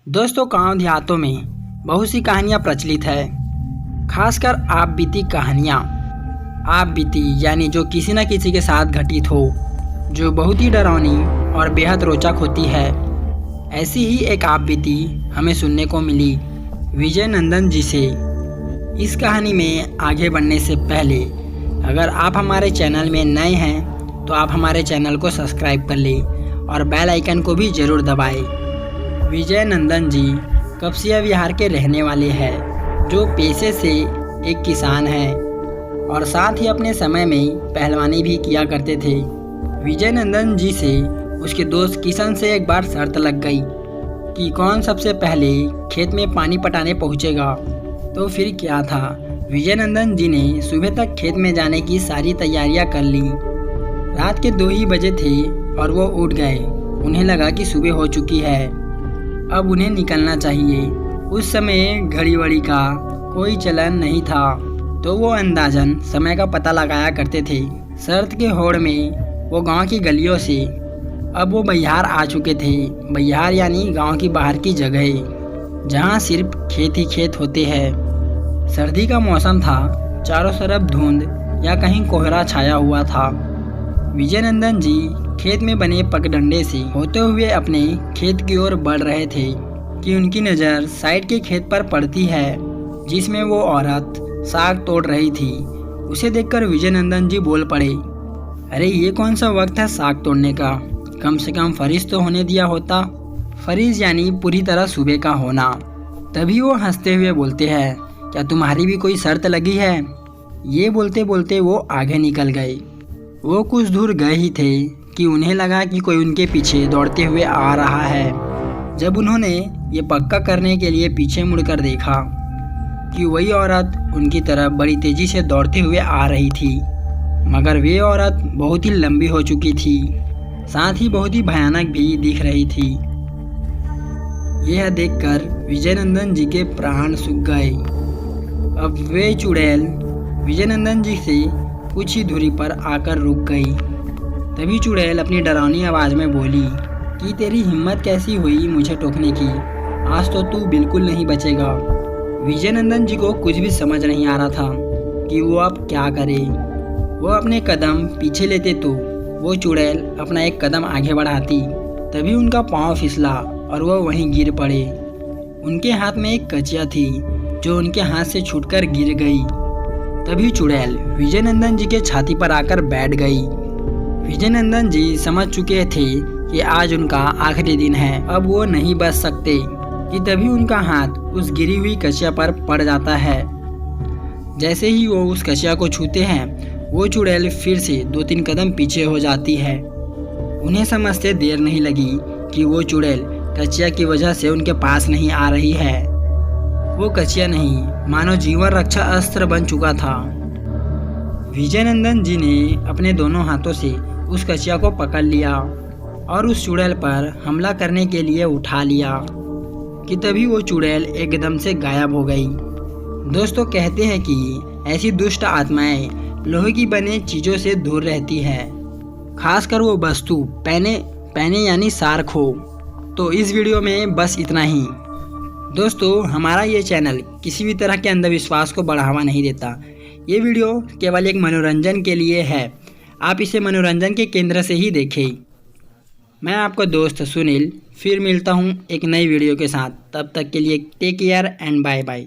दोस्तों, गांव देहातों में बहुत सी कहानियाँ प्रचलित है, खासकर आप बीती कहानियाँ। आप बीती यानी जो किसी न किसी के साथ घटित हो, जो बहुत ही डरावनी और बेहद रोचक होती है। ऐसी ही एक आप बीती हमें सुनने को मिली विजय नंदन जी से। इस कहानी में आगे बढ़ने से पहले अगर आप हमारे चैनल में नए हैं तो आप हमारे चैनल को सब्सक्राइब कर लें और बेल आइकन को भी ज़रूर दबाएं। विजय नंदन जी कपसिया विहार के रहने वाले हैं, जो पेशे से एक किसान हैं और साथ ही अपने समय में पहलवानी भी किया करते थे। विजय नंदन जी से उसके दोस्त किशन से एक बार शर्त लग गई कि कौन सबसे पहले खेत में पानी पटाने पहुंचेगा। तो फिर क्या था, विजय नंदन जी ने सुबह तक खेत में जाने की सारी तैयारियां कर ली। रात के 2 ही बजे थे और वो उठ गए। उन्हें लगा कि सुबह हो चुकी है, अब उन्हें निकलना चाहिए। उस समय घड़ी वड़ी का कोई चलन नहीं था, तो वो अंदाजन समय का पता लगाया करते थे। सर्द के होड़ में वो गांव की गलियों से अब वो बहियार आ चुके थे। बहियार यानी गांव की बाहर की जगह जहां सिर्फ खेत ही खेत होते हैं। सर्दी का मौसम था, चारों तरफ धुंध या कहीं कोहरा छाया हुआ था। विजय नंदन जी खेत में बने पगडंडे से होते हुए अपने खेत की ओर बढ़ रहे थे कि उनकी नज़र साइड के खेत पर पड़ती है, जिसमें वो औरत साग तोड़ रही थी। उसे देखकर विजय नंदन जी बोल पड़े, अरे ये कौन सा वक्त है साग तोड़ने का, कम से कम फरीज तो होने दिया होता। फरीज यानी पूरी तरह सुबह का होना। तभी वो हंसते हुए बोलते हैं, क्या तुम्हारी भी कोई शर्त लगी है। ये बोलते बोलते वो आगे निकल गए। वो कुछ दूर गए ही थे कि उन्हें लगा कि कोई उनके पीछे दौड़ते हुए आ रहा है। जब उन्होंने ये पक्का करने के लिए पीछे मुड़कर देखा कि वही औरत उनकी तरफ बड़ी तेजी से दौड़ते हुए आ रही थी, मगर वे औरत बहुत ही लंबी हो चुकी थी, साथ ही बहुत ही भयानक भी दिख रही थी। यह देखकर विजय नंदन जी के प्राण सूख गए। अब वे चुड़ैल विजय नंदन जी से कुछ ही दूरी पर आकर रुक गई। तभी चुड़ैल अपनी डरावनी आवाज़ में बोली कि तेरी हिम्मत कैसी हुई मुझे टोकने की, आज तो तू बिल्कुल नहीं बचेगा। विजय नंदन जी को कुछ भी समझ नहीं आ रहा था कि वो अब क्या करे। वो अपने कदम पीछे लेते तो वो चुड़ैल अपना एक कदम आगे बढ़ाती। तभी उनका पाँव फिसला और वो वहीं गिर पड़े। उनके हाथ में एक कचिया थी जो उनके हाथ से छूटकर गिर गई। तभी चुड़ैल विजय नंदन जी के छाती पर आकर बैठ गई। विजय नंदन जी समझ चुके थे कि आज उनका आखिरी दिन है, अब वो नहीं बच सकते। कि तभी उनका हाथ उस गिरी हुई कचिया पर पड़ जाता है। जैसे ही वो उस कचिया को छूते हैं, वो चुड़ैल फिर से 2-3 कदम पीछे हो जाती है। उन्हें समझते देर नहीं लगी कि वो चुड़ैल कचिया की वजह से उनके पास नहीं आ रही है। वो कचिया नहीं, मानो जीवन रक्षा अस्त्र बन चुका था। विजय नंदन जी ने अपने दोनों हाथों से उस कचिया को पकड़ लिया और उस चुड़ैल पर हमला करने के लिए उठा लिया कि तभी वो चुड़ैल एकदम से गायब हो गई। दोस्तों, कहते हैं कि ऐसी दुष्ट आत्माएं लोहे की बने चीज़ों से दूर रहती है, खासकर वो वस्तु पहने यानी सार्क हो। तो इस वीडियो में बस इतना ही। दोस्तों, हमारा ये चैनल किसी भी तरह के अंधविश्वास को बढ़ावा नहीं देता। ये वीडियो केवल एक मनोरंजन के लिए है, आप इसे मनोरंजन के केंद्र से ही देखें। मैं आपका दोस्त सुनील फिर मिलता हूँ एक नई वीडियो के साथ। तब तक के लिए take care and bye bye.